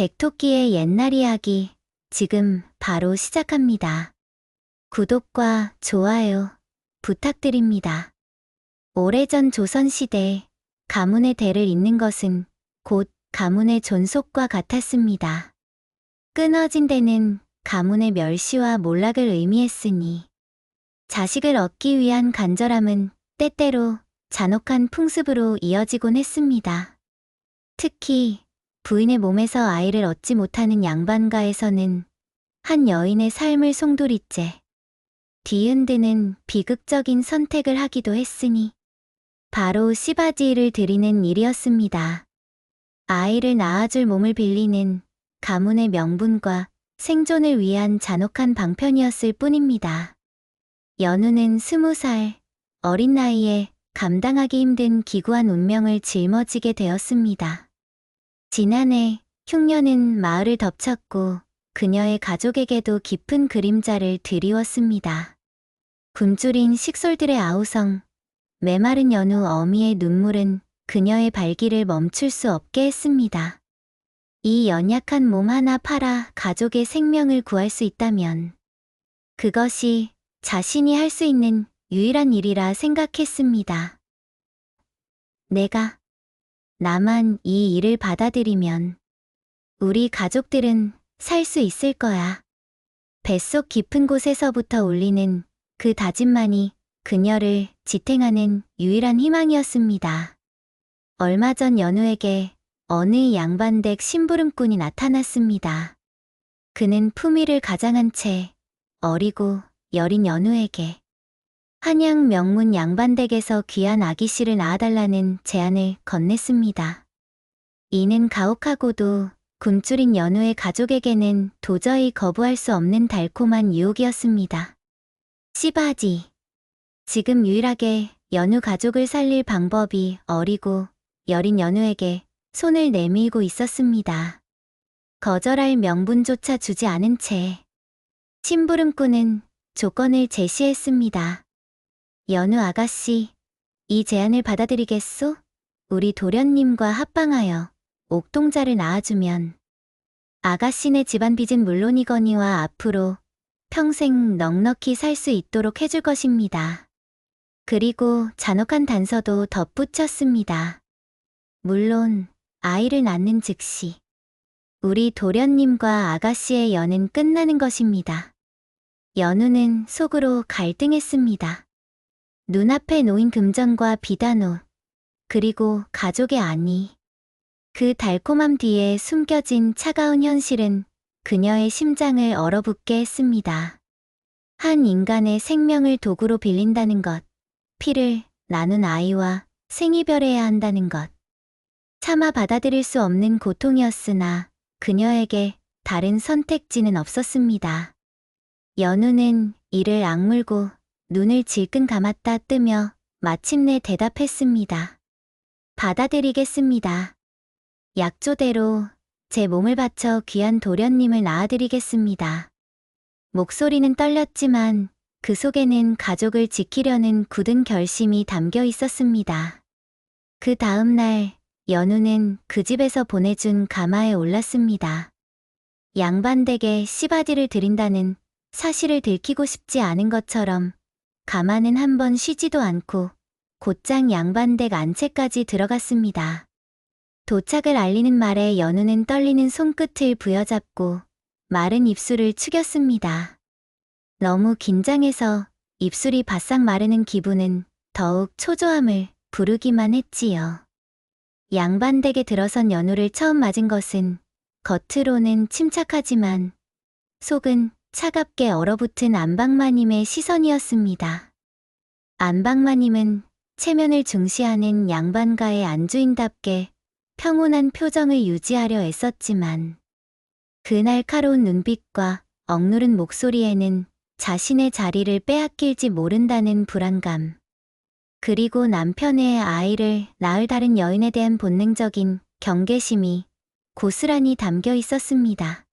백토끼의 옛날 이야기 지금 바로 시작합니다. 구독과 좋아요 부탁드립니다. 오래전 조선시대 가문의 대를 잇는 것은 곧 가문의 존속과 같았습니다. 끊어진 대는 가문의 멸시와 몰락을 의미했으니 자식을 얻기 위한 간절함은 때때로 잔혹한 풍습으로 이어지곤 했습니다. 특히 부인의 몸에서 아이를 얻지 못하는 양반가에서는 한 여인의 삶을 송두리째 뒤흔드는 비극적인 선택을 하기도 했으니 바로 시바지를 드리는 일이었습니다. 아이를 낳아줄 몸을 빌리는 가문의 명분과 생존을 위한 잔혹한 방편이었을 뿐입니다. 연우는 20살 어린 나이에 감당하기 힘든 기구한 운명을 짊어지게 되었습니다. 지난해 흉년은 마을을 덮쳤고 그녀의 가족에게도 깊은 그림자를 드리웠습니다. 굶주린 식솔들의 아우성, 메마른 연우 어미의 눈물은 그녀의 발길을 멈출 수 없게 했습니다. 이 연약한 몸 하나 팔아 가족의 생명을 구할 수 있다면 그것이 자신이 할 수 있는 유일한 일이라 생각했습니다. 나만 이 일을 받아들이면 우리 가족들은 살 수 있을 거야. 뱃속 깊은 곳에서부터 울리는 그 다짐만이 그녀를 지탱하는 유일한 희망이었습니다. 얼마 전 연우에게 어느 양반댁 심부름꾼이 나타났습니다. 그는 품위를 가장한 채 어리고 여린 연우에게 한양 명문 양반댁에서 귀한 아기씨를 낳아달라는 제안을 건넸습니다. 이는 가혹하고도 굶주린 연우의 가족에게는 도저히 거부할 수 없는 달콤한 유혹이었습니다. 시바지. 지금 유일하게 연우 가족을 살릴 방법이 어리고 여린 연우에게 손을 내밀고 있었습니다. 거절할 명분조차 주지 않은 채 심부름꾼은 조건을 제시했습니다. 연우 아가씨, 이 제안을 받아들이겠소? 우리 도련님과 합방하여 옥동자를 낳아주면 아가씨네 집안 빚은 물론이거니와 앞으로 평생 넉넉히 살 수 있도록 해줄 것입니다. 그리고 잔혹한 단서도 덧붙였습니다. 물론 아이를 낳는 즉시 우리 도련님과 아가씨의 연은 끝나는 것입니다. 연우는 속으로 갈등했습니다. 눈앞에 놓인 금전과 비단 옷, 그리고 가족의 안위. 그 달콤함 뒤에 숨겨진 차가운 현실은 그녀의 심장을 얼어붙게 했습니다. 한 인간의 생명을 도구로 빌린다는 것, 피를 나눈 아이와 생이별해야 한다는 것. 차마 받아들일 수 없는 고통이었으나 그녀에게 다른 선택지는 없었습니다. 연우는 이를 악물고 눈을 질끈 감았다 뜨며 마침내 대답했습니다. 받아들이겠습니다. 약조대로 제 몸을 바쳐 귀한 도련님을 낳아드리겠습니다. 목소리는 떨렸지만 그 속에는 가족을 지키려는 굳은 결심이 담겨 있었습니다. 그 다음 날 연우는 그 집에서 보내준 가마에 올랐습니다. 양반댁에 시바지를 드린다는 사실을 들키고 싶지 않은 것처럼 가마는 한 번 쉬지도 않고 곧장 양반댁 안채까지 들어갔습니다. 도착을 알리는 말에 연우는 떨리는 손끝을 부여잡고 마른 입술을 축였습니다. 너무 긴장해서 입술이 바싹 마르는 기분은 더욱 초조함을 부르기만 했지요. 양반댁에 들어선 연우를 처음 맞은 것은 겉으로는 침착하지만 속은 차갑게 얼어붙은 안방마님의 시선이었습니다. 안방마님은 체면을 중시하는 양반가의 안주인답게 평온한 표정을 유지하려 애썼지만 그 날카로운 눈빛과 억누른 목소리에는 자신의 자리를 빼앗길지 모른다는 불안감, 그리고 남편의 아이를 낳을 다른 여인에 대한 본능적인 경계심이 고스란히 담겨 있었습니다.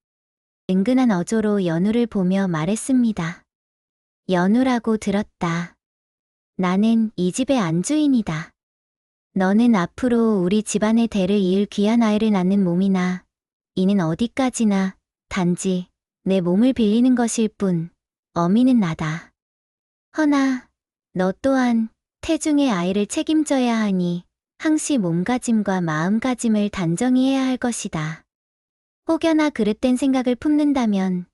은근한 어조로 연우를 보며 말했습니다. 연우라고 들었다. 나는 이 집의 안주인이다. 너는 앞으로 우리 집안의 대를 이을 귀한 아이를 낳는 몸이나 이는 어디까지나 단지 내 몸을 빌리는 것일 뿐 어미는 나다. 허나 너 또한 태중의 아이를 책임져야 하니 항시 몸가짐과 마음가짐을 단정히 해야 할 것이다. 혹여나 그릇된 생각을 품는다면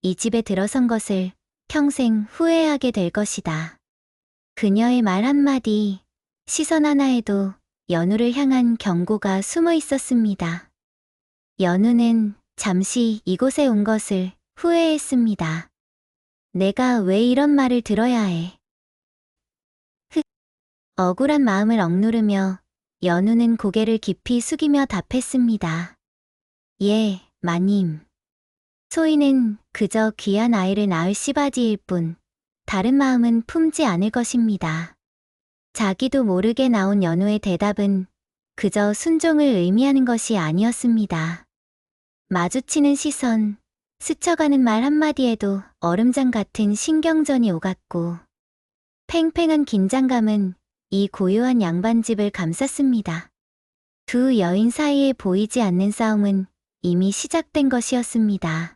이 집에 들어선 것을 평생 후회하게 될 것이다. 그녀의 말 한마디, 시선 하나에도 연우를 향한 경고가 숨어 있었습니다. 연우는 잠시 이곳에 온 것을 후회했습니다. 내가 왜 이런 말을 들어야 해? 억울한 마음을 억누르며 연우는 고개를 깊이 숙이며 답했습니다. 예, 마님. 소희는 그저 귀한 아이를 낳을 씨바지일 뿐 다른 마음은 품지 않을 것입니다. 자기도 모르게 나온 연우의 대답은 그저 순종을 의미하는 것이 아니었습니다. 마주치는 시선, 스쳐가는 말 한마디에도 얼음장 같은 신경전이 오갔고 팽팽한 긴장감은 이 고요한 양반집을 감쌌습니다. 두 여인 사이에 보이지 않는 싸움은 이미 시작된 것이었습니다.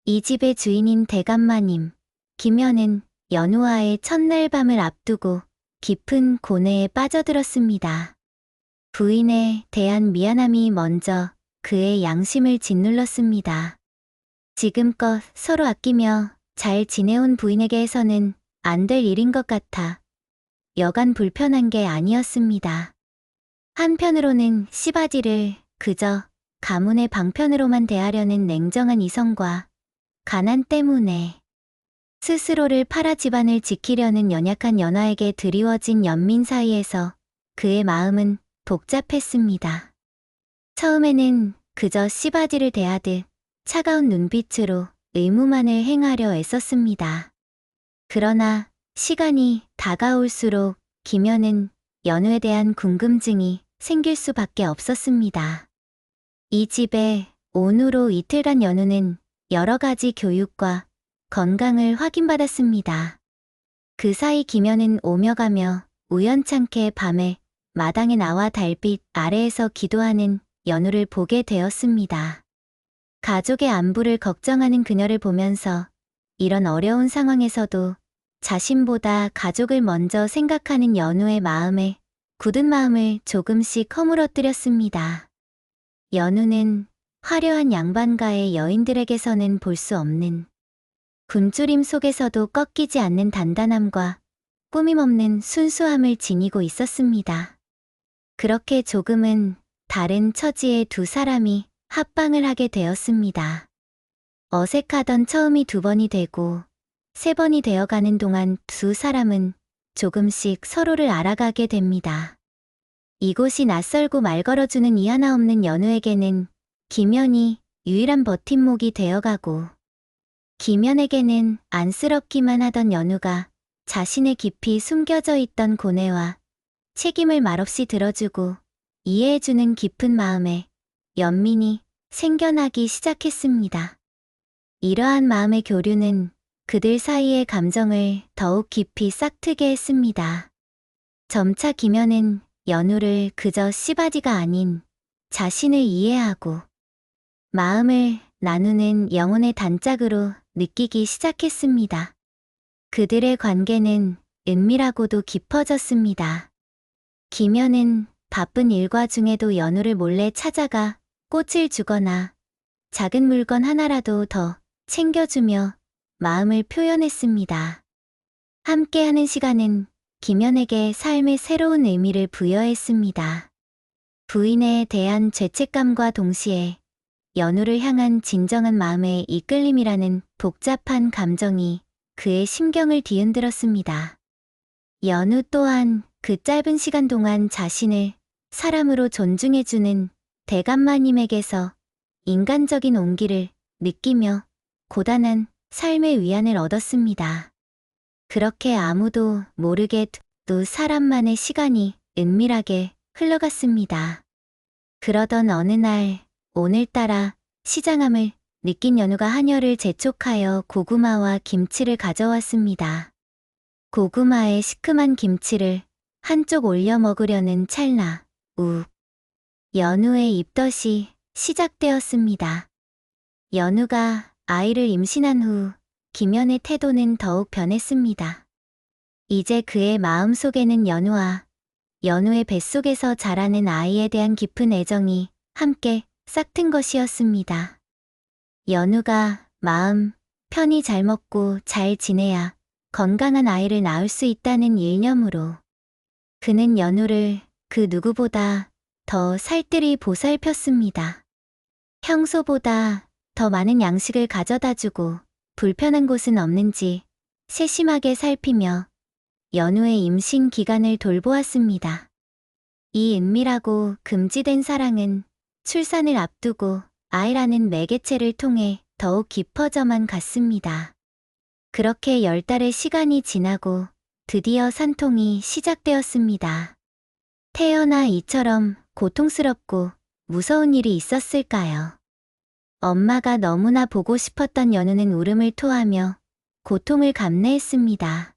이 집의 주인인 대감마님, 김연은 연우와의 첫날 밤을 앞두고 깊은 고뇌에 빠져들었습니다. 부인에 대한 미안함이 먼저 그의 양심을 짓눌렀습니다. 지금껏 서로 아끼며 잘 지내온 부인에게 해서는 안 될 일인 것 같아 여간 불편한 게 아니었습니다. 한편으로는 씨바지를 그저 가문의 방편으로만 대하려는 냉정한 이성과 가난 때문에 스스로를 팔아 집안을 지키려는 연약한 연화에게 드리워진 연민 사이에서 그의 마음은 복잡했습니다. 처음에는 그저 씨바지를 대하듯 차가운 눈빛으로 의무만을 행하려 애썼습니다. 그러나 시간이 다가올수록 김연은 연우에 대한 궁금증이 생길 수밖에 없었습니다. 이 집에 온 후로 이틀간 연우는 여러 가지 교육과 건강을 확인받았습니다. 그 사이 김연은 오며 가며 우연찮게 밤에 마당에 나와 달빛 아래에서 기도하는 연우를 보게 되었습니다. 가족의 안부를 걱정하는 그녀를 보면서 이런 어려운 상황에서도 자신보다 가족을 먼저 생각하는 연우의 마음에 굳은 마음을 조금씩 허물어뜨렸습니다. 연우는 화려한 양반가의 여인들에게서는 볼 수 없는 굶주림 속에서도 꺾이지 않는 단단함과 꾸밈없는 순수함을 지니고 있었습니다. 그렇게 조금은 다른 처지의 두 사람이 합방을 하게 되었습니다. 어색하던 처음이 두 번이 되고 세 번이 되어가는 동안 두 사람은 조금씩 서로를 알아가게 됩니다. 이곳이 낯설고 말 걸어주는 이 하나 없는 연우에게는 김연이 유일한 버팀목이 되어가고 김연에게는 안쓰럽기만 하던 연우가 자신의 깊이 숨겨져 있던 고뇌와 책임을 말없이 들어주고 이해해주는 깊은 마음에 연민이 생겨나기 시작했습니다. 이러한 마음의 교류는 그들 사이의 감정을 더욱 깊이 싹트게 했습니다. 점차 김연은 연우를 그저 씨바지가 아닌 자신을 이해하고 마음을 나누는 영혼의 단짝으로 느끼기 시작했습니다. 그들의 관계는 은밀하고도 깊어졌습니다. 김연은 바쁜 일과 중에도 연우를 몰래 찾아가 꽃을 주거나 작은 물건 하나라도 더 챙겨주며 마음을 표현했습니다. 함께하는 시간은 김연에게 삶의 새로운 의미를 부여했습니다. 부인에 대한 죄책감과 동시에 연우를 향한 진정한 마음의 이끌림이라는 복잡한 감정이 그의 심경을 뒤흔들었습니다. 연우 또한 그 짧은 시간 동안 자신을 사람으로 존중해주는 대감마님에게서 인간적인 온기를 느끼며 고단한 삶의 위안을 얻었습니다. 그렇게 아무도 모르게 두 사람만의 시간이 은밀하게 흘러갔습니다. 그러던 어느 날 오늘따라 시장함을 느낀 연우가 하녀를 재촉하여 고구마와 김치를 가져왔습니다. 고구마에 시큼한 김치를 한쪽 올려 먹으려는 찰나 연우의 입덧이 시작되었습니다. 연우가 아이를 임신한 후 김연의 태도는 더욱 변했습니다. 이제 그의 마음속에는 연우의 뱃속에서 자라는 아이에 대한 깊은 애정이 함께 싹튼 것이었습니다. 연우가 마음 편히 잘 먹고 잘 지내야 건강한 아이를 낳을 수 있다는 일념으로 그는 연우를 그 누구보다 더 살뜰히 보살폈습니다. 평소보다 더 많은 양식을 가져다주고 불편한 곳은 없는지 세심하게 살피며 연우의 임신 기간을 돌보았습니다. 이 은밀하고 금지된 사랑은 출산을 앞두고 아이라는 매개체를 통해 더욱 깊어져만 갔습니다. 그렇게 10달의 시간이 지나고 드디어 산통이 시작되었습니다. 태어나 이처럼 고통스럽고 무서운 일이 있었을까요? 엄마가 너무나 보고 싶었던 연우는 울음을 토하며 고통을 감내했습니다.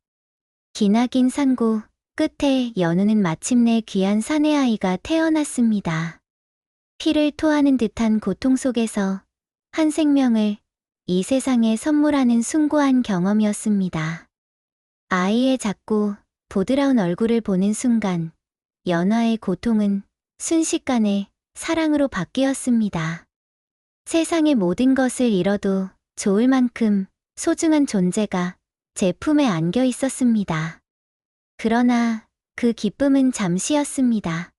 기나긴 산고 끝에 연우는 마침내 귀한 사내아이가 태어났습니다. 피를 토하는 듯한 고통 속에서 한 생명을 이 세상에 선물하는 숭고한 경험이었습니다. 아이의 작고 보드라운 얼굴을 보는 순간 연화의 고통은 순식간에 사랑으로 바뀌었습니다. 세상의 모든 것을 잃어도 좋을 만큼 소중한 존재가 제 품에 안겨 있었습니다. 그러나 그 기쁨은 잠시였습니다.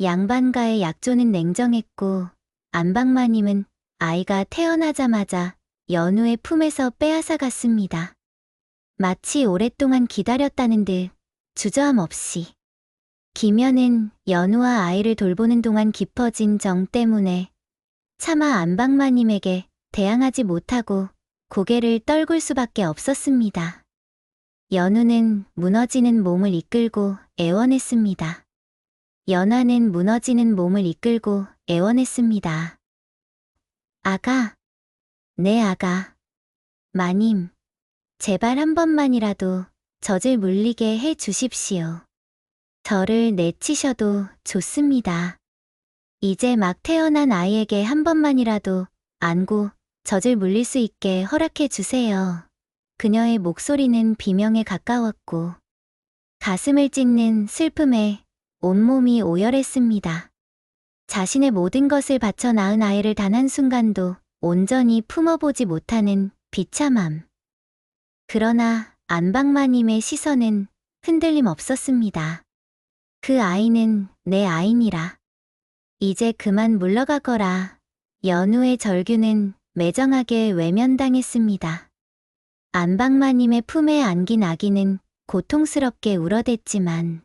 양반가의 약조는 냉정했고 안방마님은 아이가 태어나자마자 연우의 품에서 빼앗아 갔습니다. 마치 오랫동안 기다렸다는 듯 주저함 없이. 김연은 연우와 아이를 돌보는 동안 깊어진 정 때문에 차마 안방마님에게 대항하지 못하고 고개를 떨굴 수밖에 없었습니다. 연우는 무너지는 몸을 이끌고 애원했습니다. 연화는 무너지는 몸을 이끌고 애원했습니다. 아가, 내 아가. 마님, 제발 한 번만이라도 젖을 물리게 해 주십시오. 저를 내치셔도 좋습니다. 이제 막 태어난 아이에게 한 번만이라도 안고 젖을 물릴 수 있게 허락해 주세요. 그녀의 목소리는 비명에 가까웠고 가슴을 찢는 슬픔에 온몸이 오열했습니다. 자신의 모든 것을 바쳐 낳은 아이를 단 한순간도 온전히 품어보지 못하는 비참함. 그러나 안방마님의 시선은 흔들림 없었습니다. 그 아이는 내 아이니라. 이제 그만 물러가거라. 연우의 절규는 매정하게 외면당했습니다. 안방마님의 품에 안긴 아기는 고통스럽게 울어댔지만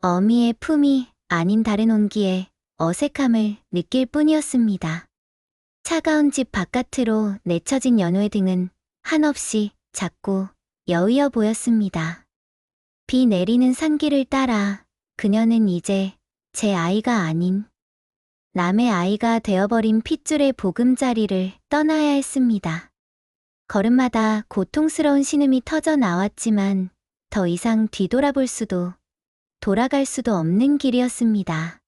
어미의 품이 아닌 다른 온기에 어색함을 느낄 뿐이었습니다. 차가운 집 바깥으로 내쳐진 연우의 등은 한없이 작고 여위어 보였습니다. 비 내리는 산길을 따라 그녀는 이제 제 아이가 아닌 남의 아이가 되어버린 핏줄의 보금자리를 떠나야 했습니다. 걸음마다 고통스러운 신음이 터져 나왔지만 더 이상 뒤돌아볼 수도 돌아갈 수도 없는 길이었습니다.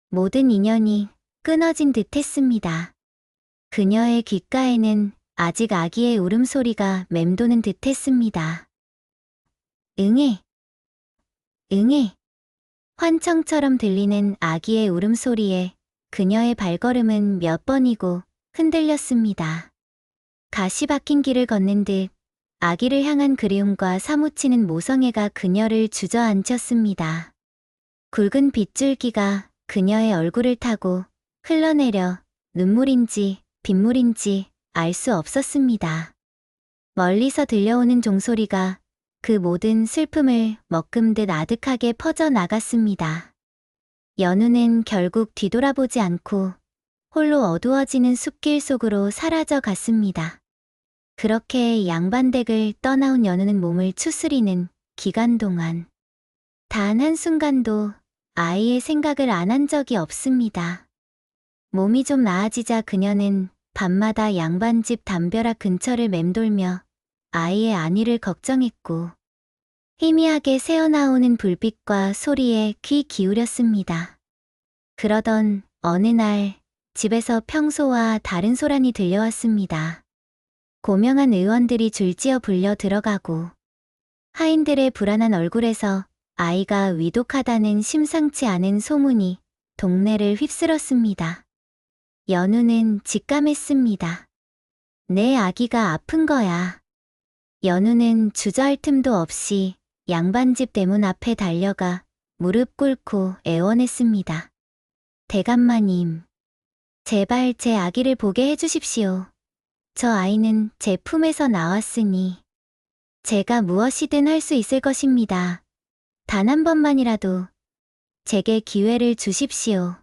모든 인연이 끊어진 듯 했습니다. 그녀의 귓가에는 아직 아기의 울음소리가 맴도는 듯 했습니다. 응애, 응애. 환청처럼 들리는 아기의 울음소리에 그녀의 발걸음은 몇 번이고 흔들렸습니다. 가시 박힌 길을 걷는 듯 아기를 향한 그리움과 사무치는 모성애가 그녀를 주저앉혔습니다. 굵은 빗줄기가 그녀의 얼굴을 타고 흘러내려 눈물인지 빗물인지 알 수 없었습니다. 멀리서 들려오는 종소리가 그 모든 슬픔을 먹금듯 아득하게 퍼져나갔습니다. 연우는 결국 뒤돌아보지 않고 홀로 어두워지는 숲길 속으로 사라져 갔습니다. 그렇게 양반댁을 떠나온 연우는 몸을 추스리는 기간 동안 단 한순간도 아이의 생각을 안 한 적이 없습니다. 몸이 좀 나아지자 그녀는 밤마다 양반집 담벼락 근처를 맴돌며 아이의 안위를 걱정했고 희미하게 새어나오는 불빛과 소리에 귀 기울였습니다. 그러던 어느 날 집에서 평소와 다른 소란이 들려왔습니다. 고명한 의원들이 줄지어 불려 들어가고 하인들의 불안한 얼굴에서 아이가 위독하다는 심상치 않은 소문이 동네를 휩쓸었습니다. 연우는 직감했습니다. 내 아기가 아픈 거야. 연우는 주저할 틈도 없이 양반집 대문 앞에 달려가 무릎 꿇고 애원했습니다. 대감마님, 제발 제 아기를 보게 해주십시오. 저 아이는 제 품에서 나왔으니 제가 무엇이든 할 수 있을 것입니다. 단 한 번만이라도 제게 기회를 주십시오.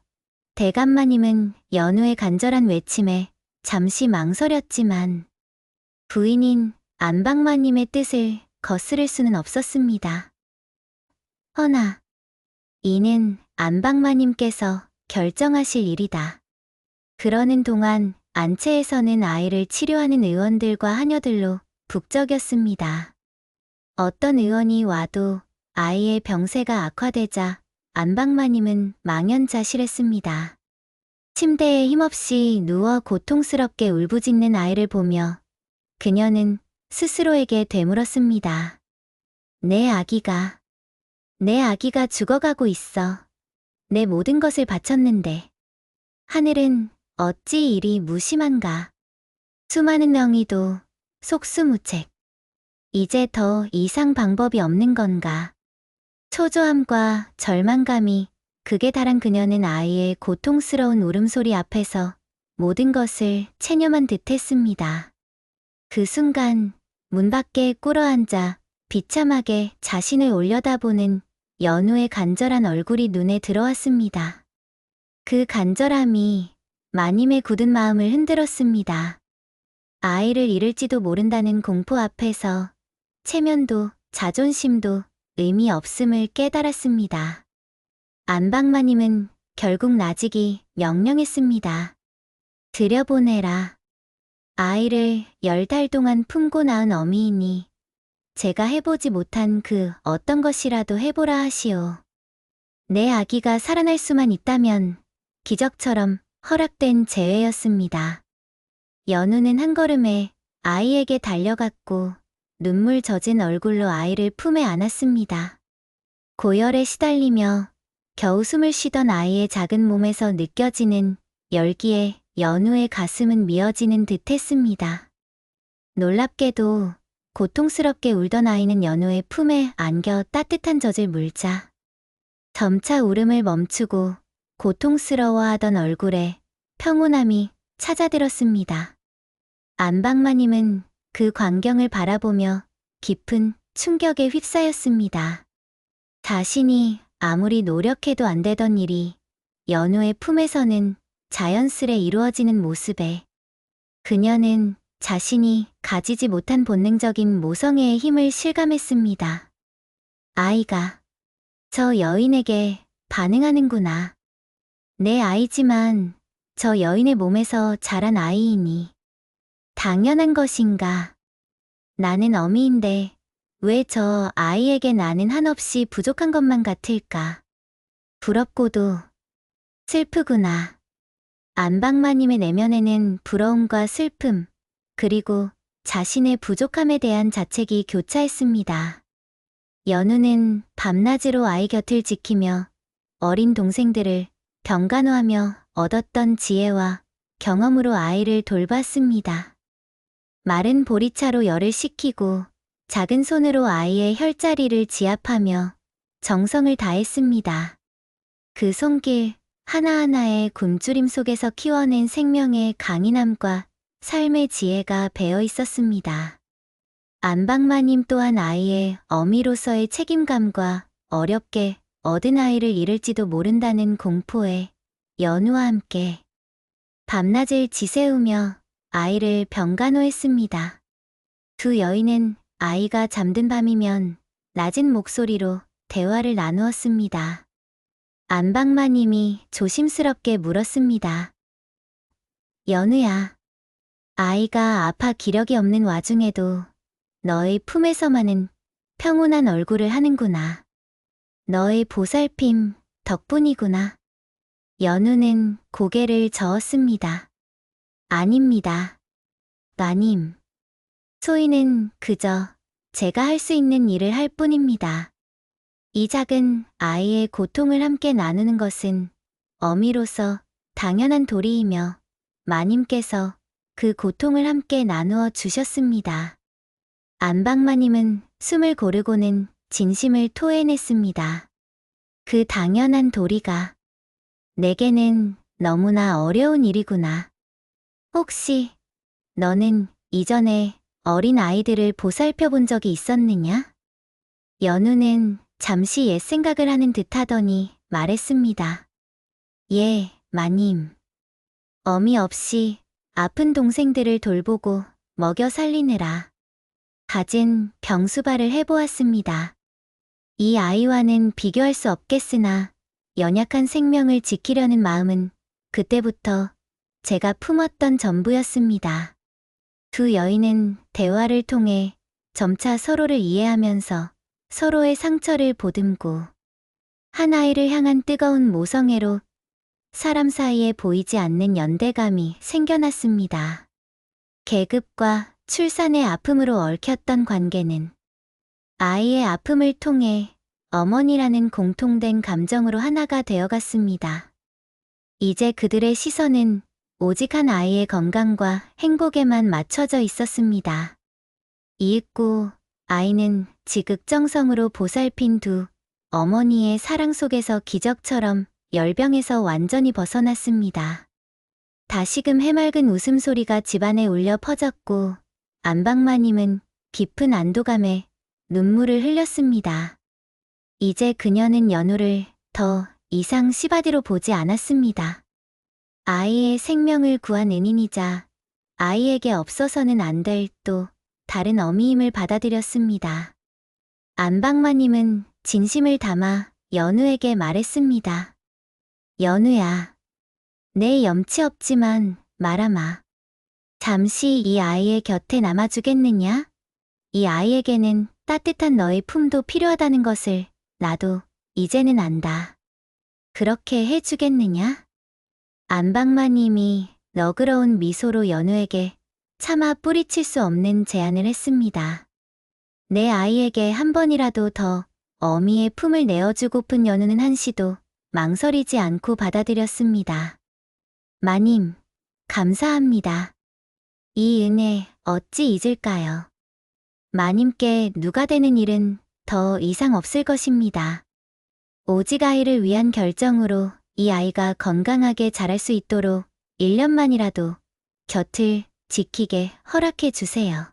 대감마님은 연우의 간절한 외침에 잠시 망설였지만 부인인 안방마님의 뜻을 거스를 수는 없었습니다. 허나 이는 안방마님께서 결정하실 일이다. 그러는 동안 안채에서는 아이를 치료하는 의원들과 하녀들로 북적였습니다. 어떤 의원이 와도 아이의 병세가 악화되자 안방마님은 망연자실했습니다. 침대에 힘없이 누워 고통스럽게 울부짖는 아이를 보며 그녀는 스스로에게 되물었습니다. 내 아기가 죽어가고 있어. 내 모든 것을 바쳤는데 하늘은 어찌 이리 무심한가. 수많은 명의도 속수무책. 이제 더 이상 방법이 없는 건가. 초조함과 절망감이 극에 달한 그녀는 아이의 고통스러운 울음소리 앞에서 모든 것을 체념한 듯 했습니다. 그 순간 문 밖에 꿇어앉아 비참하게 자신을 올려다보는 연우의 간절한 얼굴이 눈에 들어왔습니다. 그 간절함이 마님의 굳은 마음을 흔들었습니다. 아이를 잃을지도 모른다는 공포 앞에서 체면도 자존심도 의미 없음을 깨달았습니다. 안방마님은 결국 나직이 명령했습니다. 들여보내라. 아이를 10달 동안 품고 낳은 어미이니 제가 해보지 못한 그 어떤 것이라도 해보라 하시오. 내 아기가 살아날 수만 있다면 기적처럼 허락된 재회였습니다. 연우는 한 걸음에 아이에게 달려갔고 눈물 젖은 얼굴로 아이를 품에 안았습니다. 고열에 시달리며 겨우 숨을 쉬던 아이의 작은 몸에서 느껴지는 열기에 연우의 가슴은 미어지는 듯 했습니다. 놀랍게도 고통스럽게 울던 아이는 연우의 품에 안겨 따뜻한 젖을 물자 점차 울음을 멈추고 고통스러워하던 얼굴에 평온함이 찾아들었습니다. 안방마님은 그 광경을 바라보며 깊은 충격에 휩싸였습니다. 자신이 아무리 노력해도 안 되던 일이 연우의 품에서는 자연스레 이루어지는 모습에 그녀는 자신이 가지지 못한 본능적인 모성애의 힘을 실감했습니다. 아이가 저 여인에게 반응하는구나. 내 아이지만 저 여인의 몸에서 자란 아이이니 당연한 것인가. 나는 어미인데 왜 저 아이에게 나는 한없이 부족한 것만 같을까. 부럽고도 슬프구나. 안방마님의 내면에는 부러움과 슬픔, 그리고 자신의 부족함에 대한 자책이 교차했습니다. 연우는 밤낮으로 아이 곁을 지키며 어린 동생들을 병간호하며 얻었던 지혜와 경험으로 아이를 돌봤습니다. 마른 보리차로 열을 식히고 작은 손으로 아이의 혈자리를 지압하며 정성을 다했습니다. 그 손길 하나하나의 굶주림 속에서 키워낸 생명의 강인함과 삶의 지혜가 배어 있었습니다. 안방마님 또한 아이의 어미로서의 책임감과 어렵게 얻은 아이를 잃을지도 모른다는 공포에 연우와 함께 밤낮을 지새우며 아이를 병간호했습니다. 두 여인은 아이가 잠든 밤이면 낮은 목소리로 대화를 나누었습니다. 안방마님이 조심스럽게 물었습니다. 연우야, 아이가 아파 기력이 없는 와중에도 너의 품에서만은 평온한 얼굴을 하는구나. 너의 보살핌 덕분이구나. 연우는 고개를 저었습니다. 아닙니다. 마님. 소희는 그저 제가 할 수 있는 일을 할 뿐입니다. 이 작은 아이의 고통을 함께 나누는 것은 어미로서 당연한 도리이며 마님께서 그 고통을 함께 나누어 주셨습니다. 안방마님은 숨을 고르고는 진심을 토해냈습니다. 그 당연한 도리가 내게는 너무나 어려운 일이구나. 혹시 너는 이전에 어린 아이들을 보살펴 본 적이 있었느냐? 연우는 잠시 옛 생각을 하는 듯 하더니 말했습니다. 예, 마님. 어미 없이 아픈 동생들을 돌보고 먹여 살리느라 갖은 병수발을 해보았습니다. 이 아이와는 비교할 수 없겠으나 연약한 생명을 지키려는 마음은 그때부터 제가 품었던 전부였습니다. 두 여인은 대화를 통해 점차 서로를 이해하면서 서로의 상처를 보듬고 한 아이를 향한 뜨거운 모성애로 사람 사이에 보이지 않는 연대감이 생겨났습니다. 계급과 출산의 아픔으로 얽혔던 관계는 아이의 아픔을 통해 어머니라는 공통된 감정으로 하나가 되어갔습니다. 이제 그들의 시선은 오직 한 아이의 건강과 행복에만 맞춰져 있었습니다. 이윽고 아이는 지극정성으로 보살핀 두 어머니의 사랑 속에서 기적처럼 열병에서 완전히 벗어났습니다. 다시금 해맑은 웃음소리가 집안에 울려 퍼졌고 안방마님은 깊은 안도감에 눈물을 흘렸습니다. 이제 그녀는 연우를 더 이상 시바디로 보지 않았습니다. 아이의 생명을 구한 은인이자 아이에게 없어서는 안 될 또 다른 어미임을 받아들였습니다. 안방마님은 진심을 담아 연우에게 말했습니다. 연우야, 내 염치 없지만 말아마. 잠시 이 아이의 곁에 남아주겠느냐? 이 아이에게는 따뜻한 너의 품도 필요하다는 것을 나도 이제는 안다. 그렇게 해주겠느냐? 안방마님이 너그러운 미소로 연우에게 차마 뿌리칠 수 없는 제안을 했습니다. 내 아이에게 한 번이라도 더 어미의 품을 내어주고픈 연우는 한시도 망설이지 않고 받아들였습니다. 마님, 감사합니다. 이 은혜 어찌 잊을까요? 마님께 누가 되는 일은 더 이상 없을 것입니다. 오직 아이를 위한 결정으로 이 아이가 건강하게 자랄 수 있도록 1년만이라도 곁을 지키게 허락해 주세요.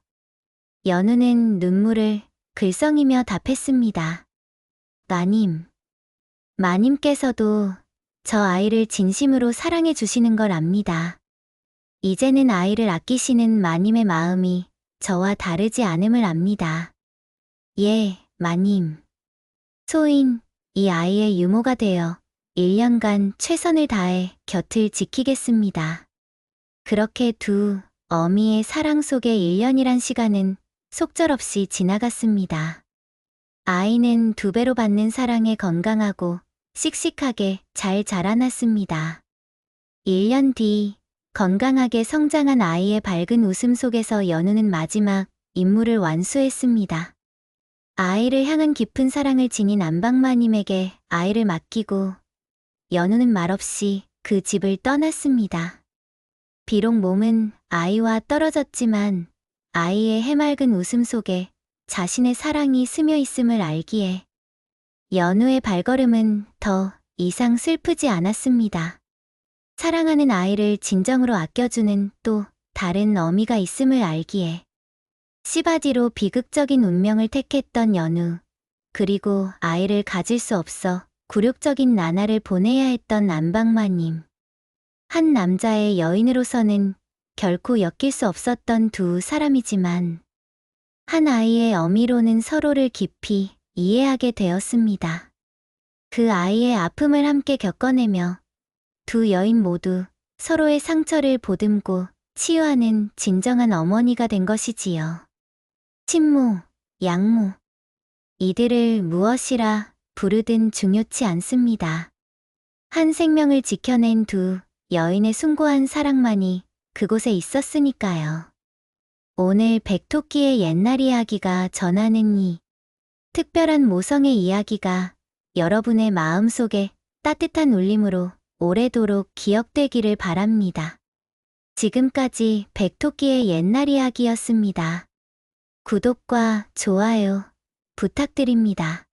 연우는 눈물을 글썽이며 답했습니다. 마님, 마님께서도 저 아이를 진심으로 사랑해 주시는 걸 압니다. 이제는 아이를 아끼시는 마님의 마음이 저와 다르지 않음을 압니다. 예, 마님. 소인, 이 아이의 유모가 되어 1년간 최선을 다해 곁을 지키겠습니다. 그렇게 두 어미의 사랑 속의 1년이란 시간은 속절없이 지나갔습니다. 아이는 2배로 받는 사랑에 건강하고 씩씩하게 잘 자라났습니다. 1년 뒤 건강하게 성장한 아이의 밝은 웃음 속에서 연우는 마지막 임무를 완수했습니다. 아이를 향한 깊은 사랑을 지닌 안방마님에게 아이를 맡기고 연우는 말없이 그 집을 떠났습니다. 비록 몸은 아이와 떨어졌지만 아이의 해맑은 웃음 속에 자신의 사랑이 스며 있음을 알기에 연우의 발걸음은 더 이상 슬프지 않았습니다. 사랑하는 아이를 진정으로 아껴주는 또 다른 어미가 있음을 알기에 시바디로 비극적인 운명을 택했던 연우, 그리고 아이를 가질 수 없어 굴욕적인 나날을 보내야 했던 안방마님. 한 남자의 여인으로서는 결코 엮일 수 없었던 두 사람이지만 한 아이의 어미로는 서로를 깊이 이해하게 되었습니다. 그 아이의 아픔을 함께 겪어내며 두 여인 모두 서로의 상처를 보듬고 치유하는 진정한 어머니가 된 것이지요. 친모, 양모. 이들을 무엇이라 부르든 중요치 않습니다. 한 생명을 지켜낸 두 여인의 숭고한 사랑만이 그곳에 있었으니까요. 오늘 백토끼의 옛날 이야기가 전하는 이 특별한 모성의 이야기가 여러분의 마음속에 따뜻한 울림으로 오래도록 기억되기를 바랍니다. 지금까지 백토끼의 옛날 이야기였습니다. 구독과 좋아요 부탁드립니다.